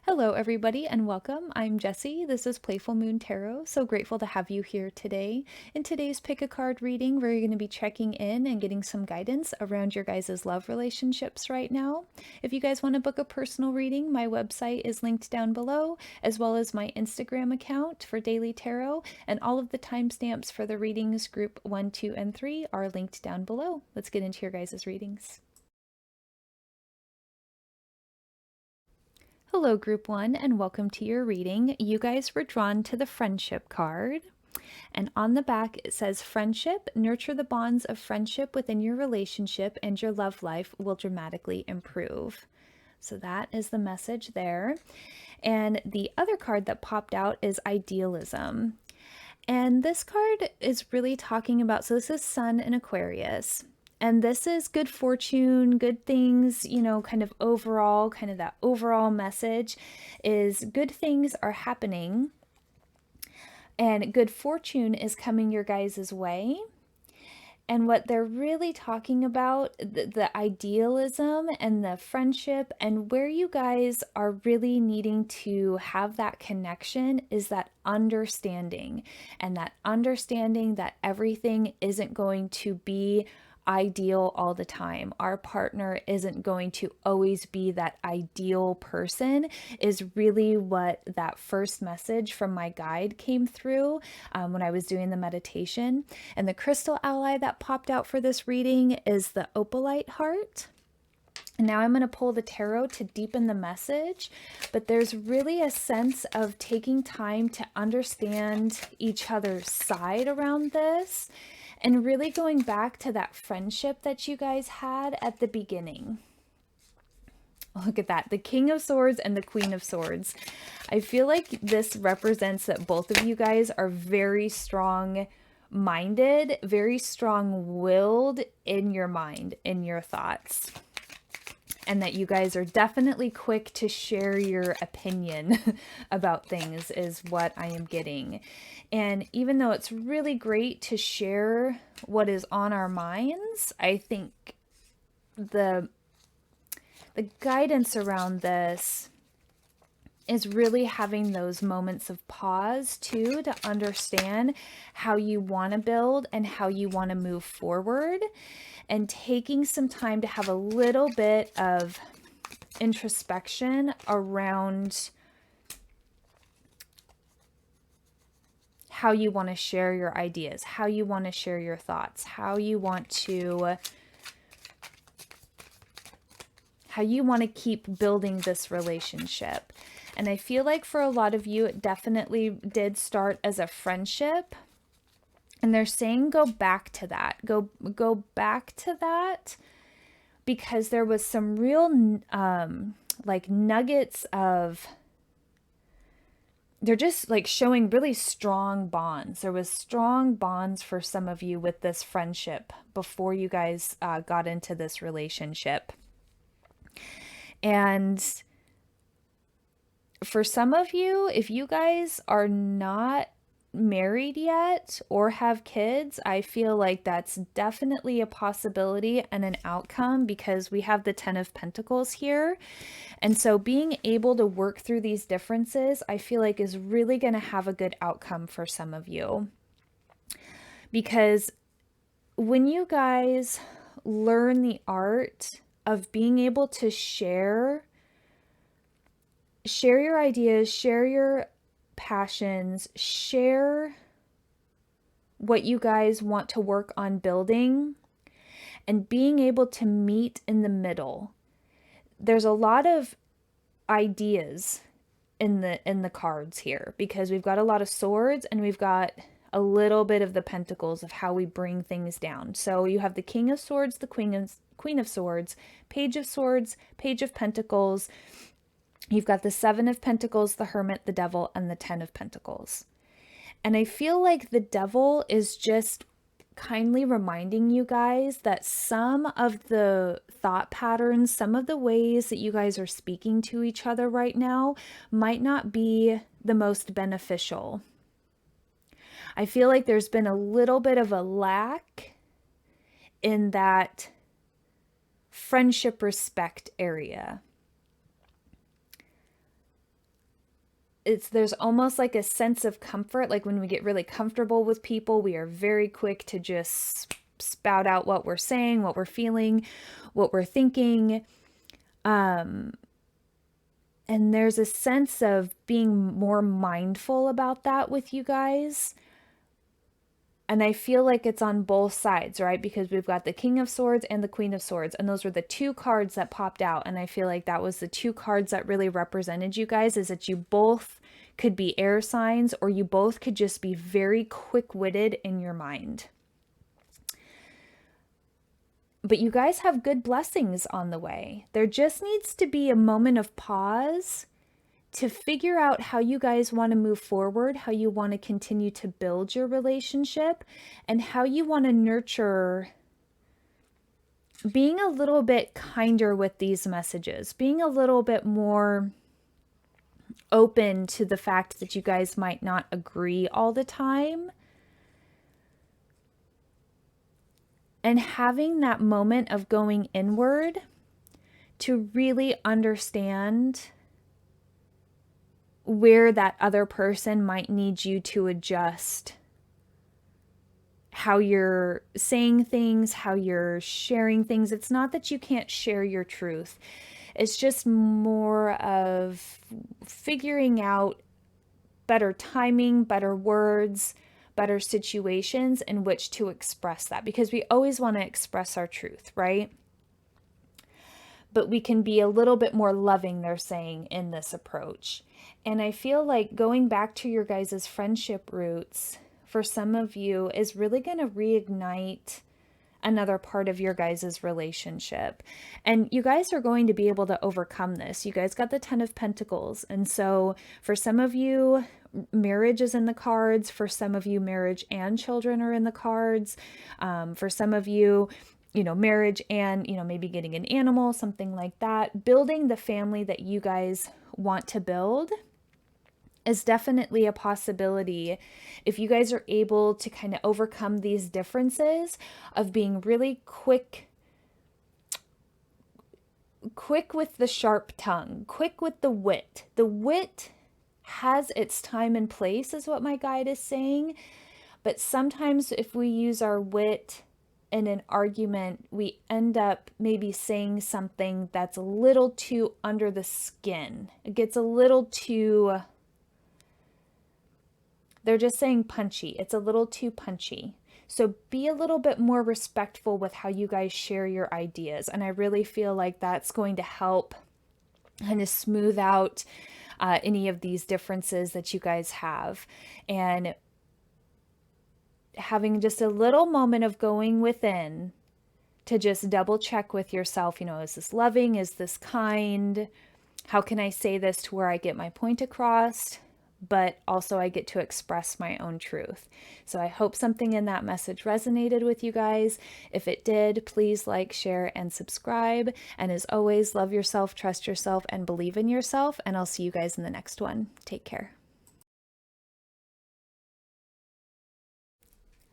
Hello, everybody, and welcome. I'm Jessie. This is Playful Moon Tarot. So grateful to have you here today. In today's pick a card reading, we're going to be checking in and getting some guidance around your guys' love relationships right now. If you guys want to book a personal reading, my website is linked down below, as well as my Instagram account for daily tarot, and all of the timestamps for the readings group 1, 2, and 3 are linked down below. Let's get into your guys' readings. Hello, Group 1, and welcome to your reading. You guys were drawn to the Friendship card. And on the back, it says, Friendship, nurture the bonds of friendship within your relationship, and your love life will dramatically improve. So that is the message there. And the other card that popped out is Idealism. And this card is really talking about, so this is Sun in Aquarius. And this is good fortune, good things, kind of overall, kind of that overall message is good things are happening and good fortune is coming your guys' way. And what they're really talking about, the idealism and the friendship, and where you guys are really needing to have that connection is that understanding. And that understanding that everything isn't going to be ideal all the time. Our partner isn't going to always be that ideal person, is really what that first message from my guide came through when I was doing the meditation. And the crystal ally that popped out for this reading is the opalite heart. And now I'm going to pull the tarot to deepen the message, but there's really a sense of taking time to understand each other's side around this and really going back to that friendship that you guys had at the beginning. Look at that, the King of Swords and the Queen of Swords. I feel like this represents that both of you guys are very strong-minded, very strong-willed in your mind, in your thoughts. And that you guys are definitely quick to share your opinion about things is what I am getting. And even though it's really great to share what is on our minds, I think the guidance around this is really having those moments of pause too, to understand how you want to build and how you want to move forward, and taking some time to have a little bit of introspection around how you want to share your ideas, how you want to share your thoughts, how you want to keep building this relationship. And I feel like for a lot of you, it definitely did start as a friendship. And they're saying go back to that. Go back to that, because there was some real like nuggets of, they're just like showing really strong bonds. There was strong bonds for some of you with this friendship before you guys got into this relationship. And for some of you, if you guys are not married yet or have kids, I feel like that's definitely a possibility and an outcome, because we have the 10 of Pentacles here. And so being able to work through these differences, I feel like is really going to have a good outcome for some of you. Because when you guys learn the art of being able to share your ideas, share your passions, share what you guys want to work on building, and being able to meet in the middle. There's a lot of ideas in the cards here, because we've got a lot of swords and we've got a little bit of the pentacles of how we bring things down. So you have the King of Swords, the Queen of Swords, Page of Swords, Page of Pentacles. You've got the 7 of Pentacles, the Hermit, the Devil, and the 10 of Pentacles. And I feel like the Devil is just kindly reminding you guys that some of the thought patterns, some of the ways that you guys are speaking to each other right now might not be the most beneficial. I feel like there's been a little bit of a lack in that friendship respect area. there's almost like a sense of comfort. Like when we get really comfortable with people, we are very quick to just spout out what we're saying, what we're feeling, what we're thinking. And there's a sense of being more mindful about that with you guys. And I feel like it's on both sides, right? Because we've got the King of Swords and the Queen of Swords. And those were the two cards that popped out. And I feel like that was the two cards that really represented you guys, is that you both could be air signs, or you both could just be very quick-witted in your mind. But you guys have good blessings on the way. There just needs to be a moment of pause to figure out how you guys want to move forward, how you want to continue to build your relationship, and how you want to nurture being a little bit kinder with these messages, being a little bit more open to the fact that you guys might not agree all the time. And having that moment of going inward to really understand where that other person might need you to adjust how you're saying things, how you're sharing things. It's not that you can't share your truth. It's just more of figuring out better timing, better words, better situations in which to express that, because we always want to express our truth, right? But we can be a little bit more loving, they're saying, in this approach. And I feel like going back to your guys' friendship roots for some of you is really going to reignite another part of your guys' relationship. And you guys are going to be able to overcome this. You guys got the 10 of Pentacles. And so for some of you, marriage is in the cards. For some of you, marriage and children are in the cards. For some of you, marriage and, maybe getting an animal, something like that. Building the family that you guys want to build is definitely a possibility if you guys are able to kind of overcome these differences of being really quick with the sharp tongue, quick with the wit. The wit has its time and place, is what my guide is saying. But sometimes if we use our wit in an argument, we end up maybe saying something that's a little too under the skin. It gets a little too, they're just saying punchy. It's a little too punchy. So be a little bit more respectful with how you guys share your ideas. And I really feel like that's going to help kind of smooth out any of these differences that you guys have. And having just a little moment of going within to just double check with yourself, is this loving? Is this kind? How can I say this to where I get my point across, but also I get to express my own truth? So I hope something in that message resonated with you guys. If it did, please like, share, and subscribe. And as always, love yourself, trust yourself, and believe in yourself. And I'll see you guys in the next one. Take care.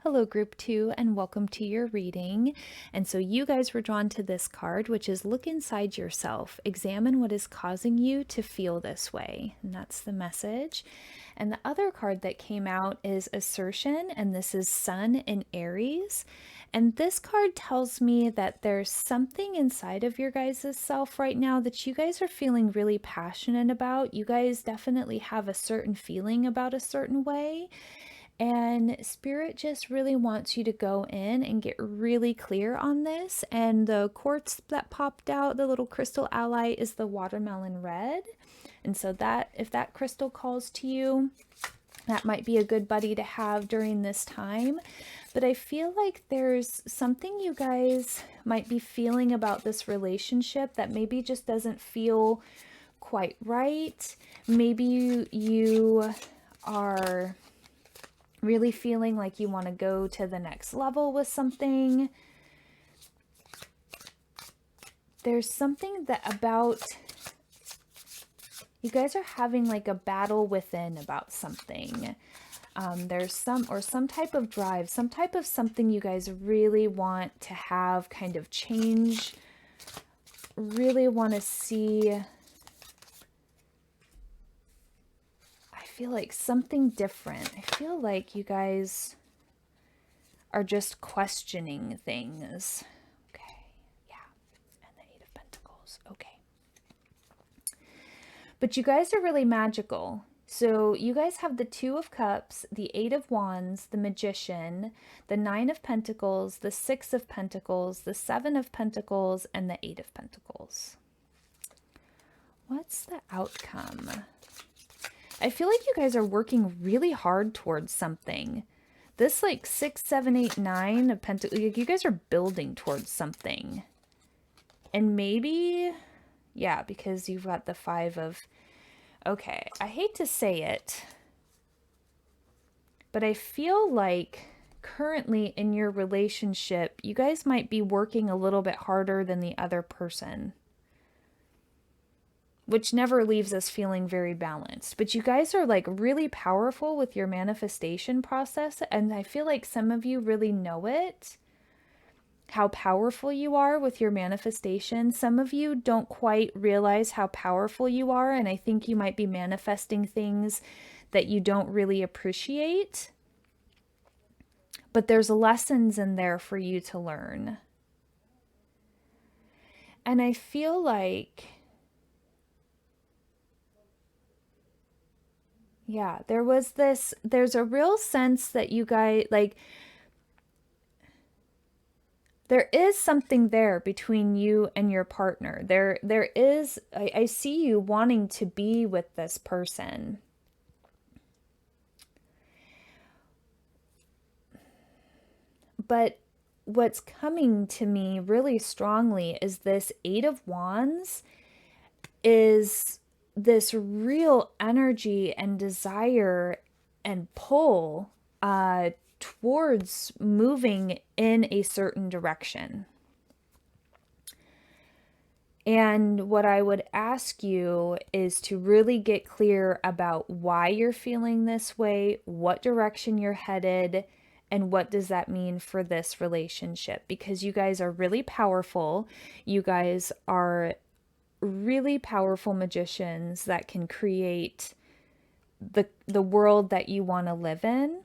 Hello, Group 2, and welcome to your reading. And so you guys were drawn to this card, which is look inside yourself. Examine what is causing you to feel this way. And that's the message. And the other card that came out is assertion, and this is Sun in Aries. And this card tells me that there's something inside of your guys' self right now that you guys are feeling really passionate about. You guys definitely have a certain feeling about a certain way. And Spirit just really wants you to go in and get really clear on this. And the quartz that popped out, the little crystal ally, is the watermelon red. And so that, if that crystal calls to you, that might be a good buddy to have during this time. But I feel like there's something you guys might be feeling about this relationship that maybe just doesn't feel quite right. Maybe you are really feeling like you want to go to the next level with something. There's something that about you guys are having like a battle within about something. There's some type of drive, some type of something you guys really want to have kind of change, really want to see feel like something different. I feel like you guys are just questioning things. Okay, yeah. And the Eight of Pentacles. Okay. But you guys are really magical. So you guys have the Two of Cups, the Eight of Wands, the Magician, the Nine of Pentacles, the Six of Pentacles, the Seven of Pentacles, and the Eight of Pentacles. What's the outcome? I feel like you guys are working really hard towards something. This like 6, 7, 8, 9 of Pentacles, you guys are building towards something. And maybe, yeah, because you've got the Five of, okay, I hate to say it, but I feel like currently in your relationship, you guys might be working a little bit harder than the other person, which never leaves us feeling very balanced. But you guys are like really powerful with your manifestation process. And I feel like some of you really know it, how powerful you are with your manifestation. Some of you don't quite realize how powerful you are. And I think you might be manifesting things that you don't really appreciate. But there's lessons in there for you to learn. And I feel like, yeah, there's a real sense that you guys, like, there is something there between you and your partner. There is, I see you wanting to be with this person. But what's coming to me really strongly is this Eight of Wands is this real energy and desire and pull towards moving in a certain direction. And what I would ask you is to really get clear about why you're feeling this way, what direction you're headed, and what does that mean for this relationship? Because you guys are really powerful. You guys are really powerful magicians that can create the world that you want to live in.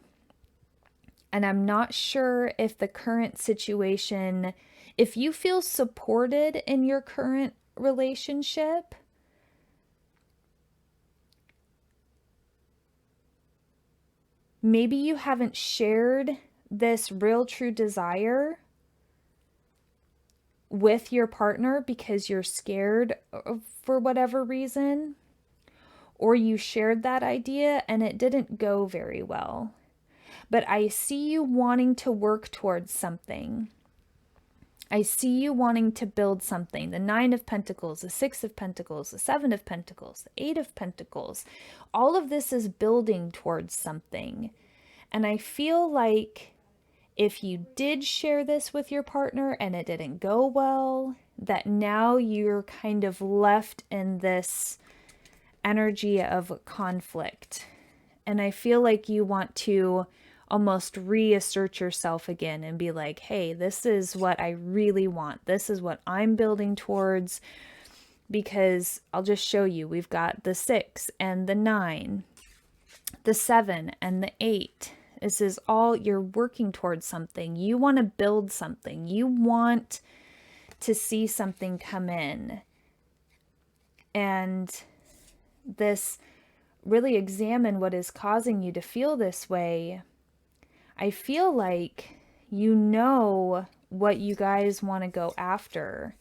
And I'm not sure if the current situation, if you feel supported in your current relationship, maybe you haven't shared this real true desire with your partner because you're scared for whatever reason, or you shared that idea and it didn't go very well. But I see you wanting to work towards something. I see you wanting to build something. The Nine of Pentacles, the Six of Pentacles, the Seven of Pentacles, the Eight of Pentacles. All of this is building towards something. And I feel like if you did share this with your partner and it didn't go well, that now you're kind of left in this energy of conflict. And I feel like you want to almost reassert yourself again and be like, hey, this is what I really want. This is what I'm building towards. Because I'll just show you, we've got the 6 and the 9, the 7 and the 8. This is all, you're working towards something. You want to build something. You want to see something come in. And this, really examine what is causing you to feel this way. I feel like you know what you guys want to go after.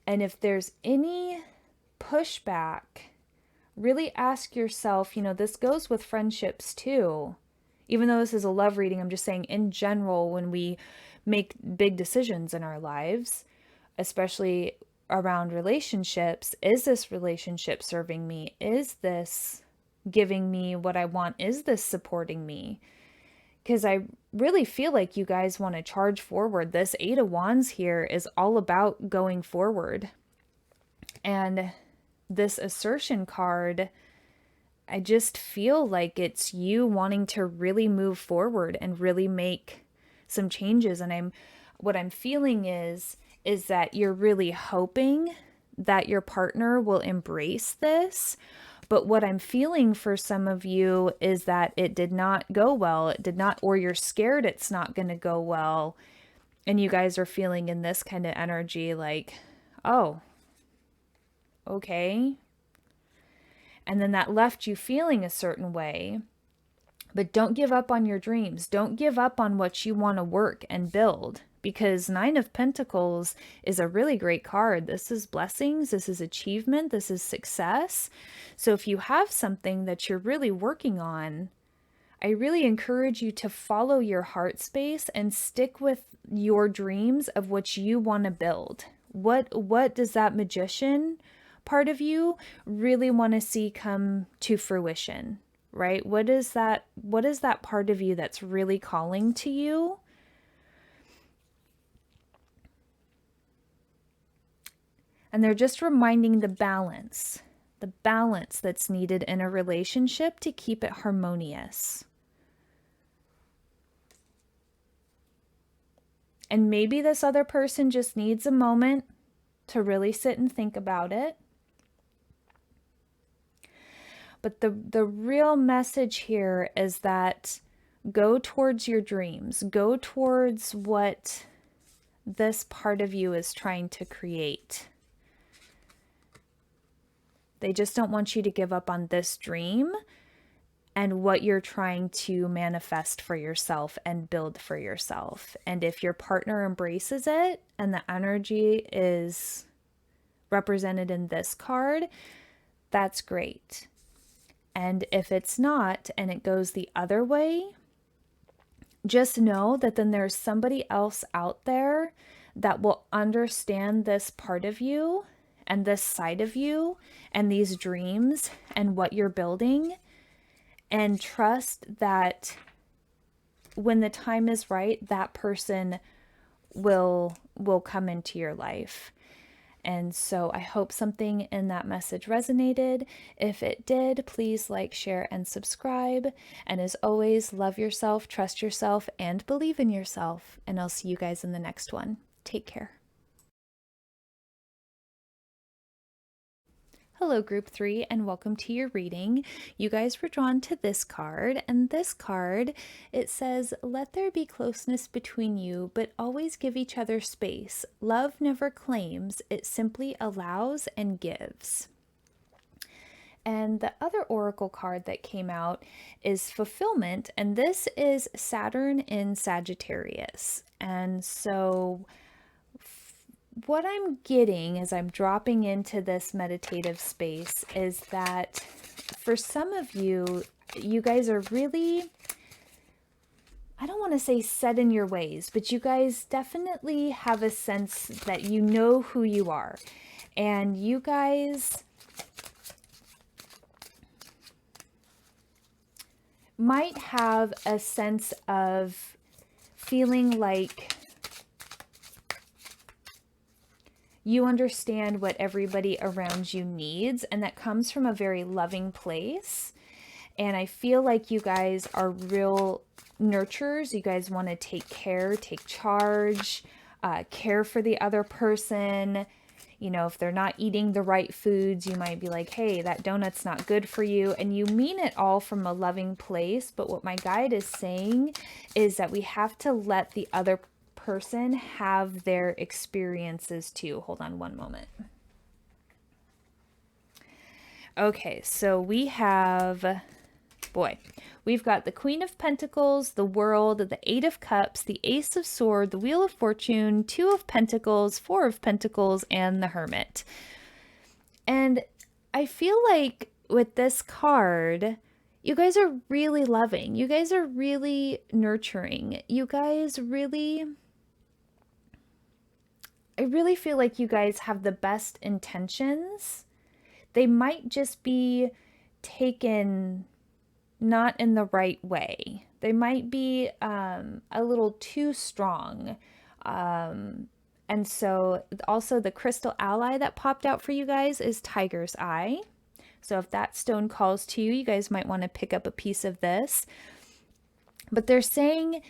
And if there's any pushback, really ask yourself, this goes with friendships too. Even though this is a love reading, I'm just saying in general, when we make big decisions in our lives, especially around relationships, is this relationship serving me? Is this giving me what I want? Is this supporting me? Because I really feel like you guys want to charge forward. This Eight of Wands here is all about going forward. And this assertion card, I just feel like it's you wanting to really move forward and really make some changes. And what I'm feeling is that you're really hoping that your partner will embrace this, But what I'm feeling for some of you is that it did not go well. It did not, or you're scared it's not going to go well. And you guys are feeling in this kind of energy like, oh, okay. And then that left you feeling a certain way. But don't give up on your dreams. Don't give up on what you want to work and build, because Nine of Pentacles is a really great card. This is blessings. This is achievement. This is success. So if you have something that you're really working on, I really encourage you to follow your heart space and stick with your dreams of what you want to build. What does that magician part of you really want to see come to fruition? Right? What is that part of you that's really calling to you? And they're just reminding the balance that's needed in a relationship to keep it harmonious. And maybe this other person just needs a moment to really sit and think about it. But the real message here is that go towards your dreams. Go towards what this part of you is trying to create. They just don't want you to give up on this dream and what you're trying to manifest for yourself and build for yourself. And if your partner embraces it and the energy is represented in this card, that's great. And if it's not, and it goes the other way, just know that then there's somebody else out there that will understand this part of you and this side of you and these dreams and what you're building, and trust that when the time is right, that person will come into your life. And so I hope something in that message resonated. If it did, please like, share, and subscribe. And as always, love yourself, trust yourself, and believe in yourself. And I'll see you guys in the next one. Take care. Hello, Group 3, and welcome to your reading. You guys were drawn to this card, and this card, it says, let there be closeness between you, but always give each other space. Love never claims, it simply allows and gives. And the other oracle card that came out is fulfillment, and this is Saturn in Sagittarius. And so what I'm getting as I'm dropping into this meditative space is that for some of you, you guys are really, I don't want to say set in your ways, but you guys definitely have a sense that you know who you are. And you guys might have a sense of feeling like you understand what everybody around you needs, and that comes from a very loving place. And I feel like you guys are real nurturers. You guys want to take care, take charge, care for the other person. You know, if they're not eating the right foods, you might be like, hey, that donut's not good for you. And you mean it all from a loving place. But what my guide is saying is that we have to let the other person have their experiences too. Hold on one moment. Okay, so we have, we've got the Queen of Pentacles, the World, the Eight of Cups, the Ace of Swords, the Wheel of Fortune, Two of Pentacles, Four of Pentacles, and the Hermit. And I feel like with this card, you guys are really loving. You guys are really nurturing. You guys really, I really feel like you guys have the best intentions. They might just be taken not in the right way. They might be a little too strong. And so also the crystal ally that popped out for you guys is Tiger's Eye. So if that stone calls to you, you guys might want to pick up a piece of this. But they're saying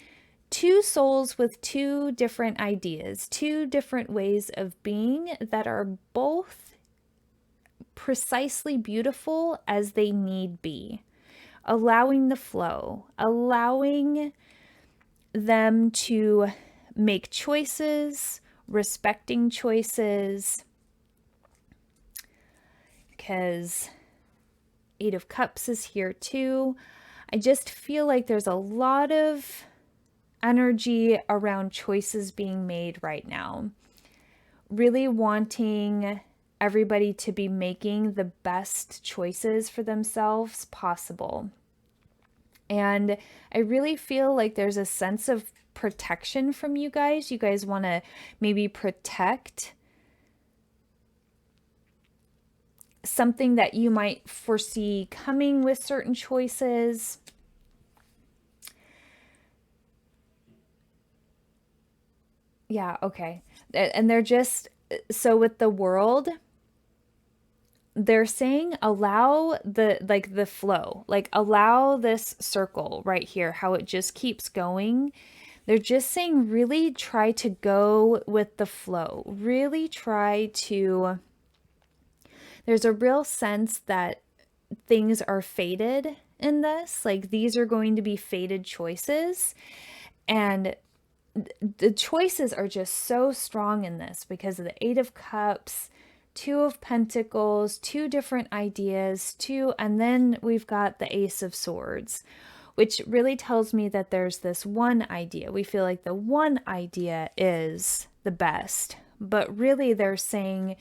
two souls with two different ideas, two different ways of being that are both precisely beautiful as they need be, allowing the flow, allowing them to make choices, respecting choices, because Eight of Cups is here too. I just feel like there's a lot of energy around choices being made right now. Really wanting everybody to be making the best choices for themselves possible. And I really feel like there's a sense of protection from you guys. You guys want to maybe protect something that you might foresee coming with certain choices. Yeah, okay. And they're just, so with the World, they're saying allow the flow, like allow this circle right here, how it just keeps going. They're just saying really try to go with the flow. Really try to, there's a real sense that things are fated in this. Like these are going to be fated choices. And the choices are just so strong in this because of the Eight of Cups, Two of Pentacles, two different ideas, and then we've got the Ace of Swords, which really tells me that there's this one idea. We feel like the one idea is the best, but really they're saying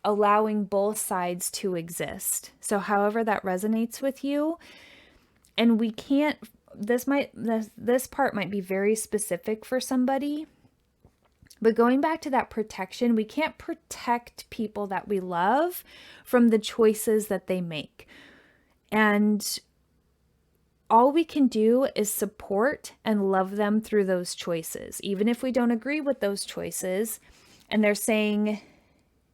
allowing both sides to exist. So however that resonates with you, and we can't, this part might be very specific for somebody, but going back to that protection, we can't protect people that we love from the choices that they make. And all we can do is support and love them through those choices, even if we don't agree with those choices. And they're saying,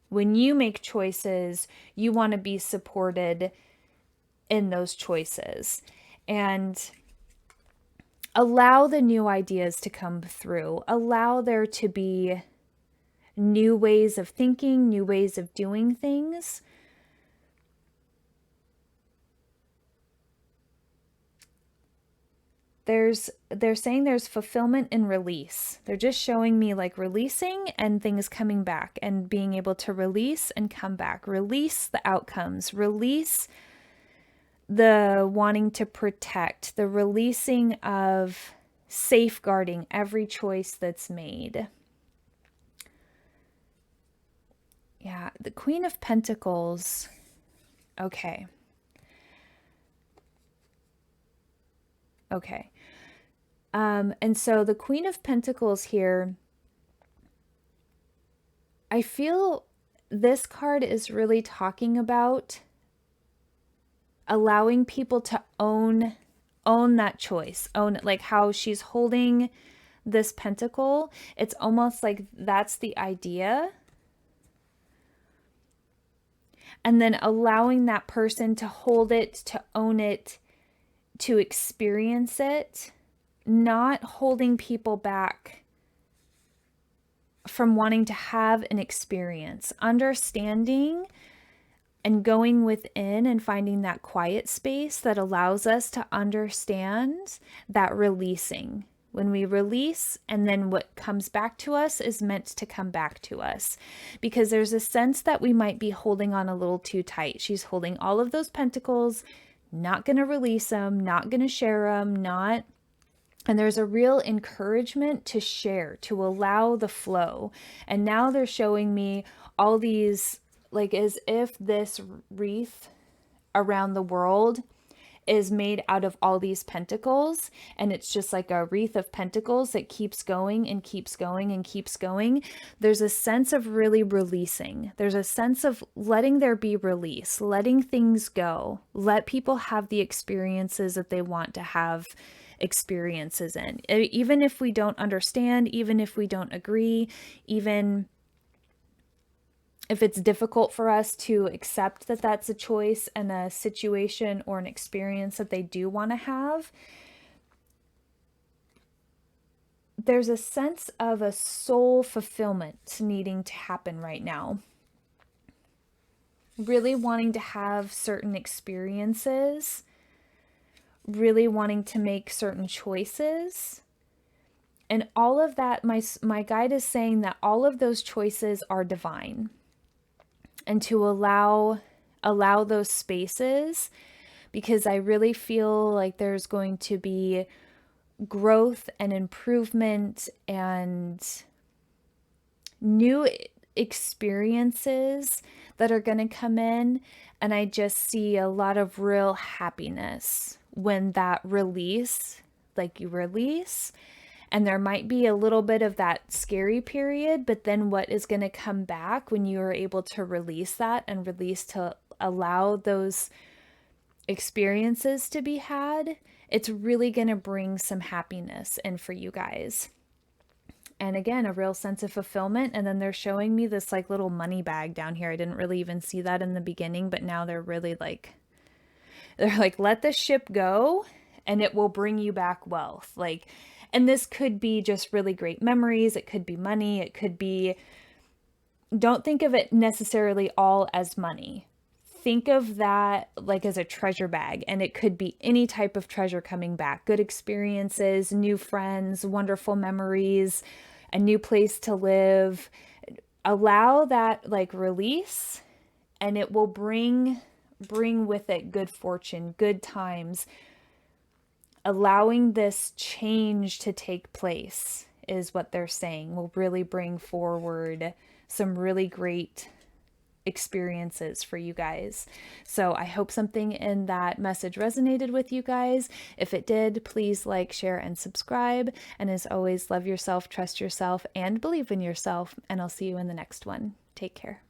when you make choices, you want to be supported in those choices. And allow the new ideas to come through. Allow there to be new ways of thinking, new ways of doing things. They're saying there's fulfillment and release. They're just showing me like releasing and things coming back and being able to release and come back. Release the outcomes. Release the wanting to protect. The releasing of safeguarding every choice that's made. Yeah, the Queen of Pentacles. Okay. Okay. And so the Queen of Pentacles here, I feel this card is really talking about allowing people to own that choice, own it, like how she's holding this pentacle. It's almost like that's the idea. And then allowing that person to hold it, to own it, to experience it, not holding people back from wanting to have an experience, understanding and going within and finding that quiet space that allows us to understand that releasing. When we release, and then what comes back to us is meant to come back to us, because there's a sense that we might be holding on a little too tight. She's holding all of those pentacles, not going to release them, not going to share them, not. And there's a real encouragement to share, to allow the flow. And now they're showing me all these, like as if this wreath around the world is made out of all these pentacles, and it's just like a wreath of pentacles that keeps going and keeps going and keeps going. There's a sense of really releasing. There's a sense of letting there be release, letting things go, let people have the experiences that they want to have experiences in, even if we don't understand, even if we don't agree, even if it's difficult for us to accept that that's a choice and a situation or an experience that they do want to have. There's a sense of a soul fulfillment needing to happen right now. really wanting to have certain experiences, really wanting to make certain choices. And all of that, my guide is saying that all of those choices are divine, and to allow those spaces, because I really feel like there's going to be growth and improvement and new experiences that are going to come in. And I just see a lot of real happiness when that release, like you release, and there might be a little bit of that scary period, but then what is going to come back when you are able to release that and release to allow those experiences to be had, it's really going to bring some happiness in for you guys. And again, a real sense of fulfillment. And then they're showing me this like little money bag down here. I didn't really even see that in the beginning, but now they're like, let the ship go and it will bring you back wealth. Like, and this could be just really great memories. It could be money. It could be, don't think of it necessarily all as money. Think of that like as a treasure bag, and it could be any type of treasure coming back. Good experiences, new friends, wonderful memories, a new place to live. Allow that like release, and it will bring with it good fortune, good times. Allowing this change to take place is what they're saying will really bring forward some really great experiences for you guys. So I hope something in that message resonated with you guys. If it did, please like, share, and subscribe. And as always, love yourself, trust yourself, and believe in yourself. And I'll see you in the next one. Take care.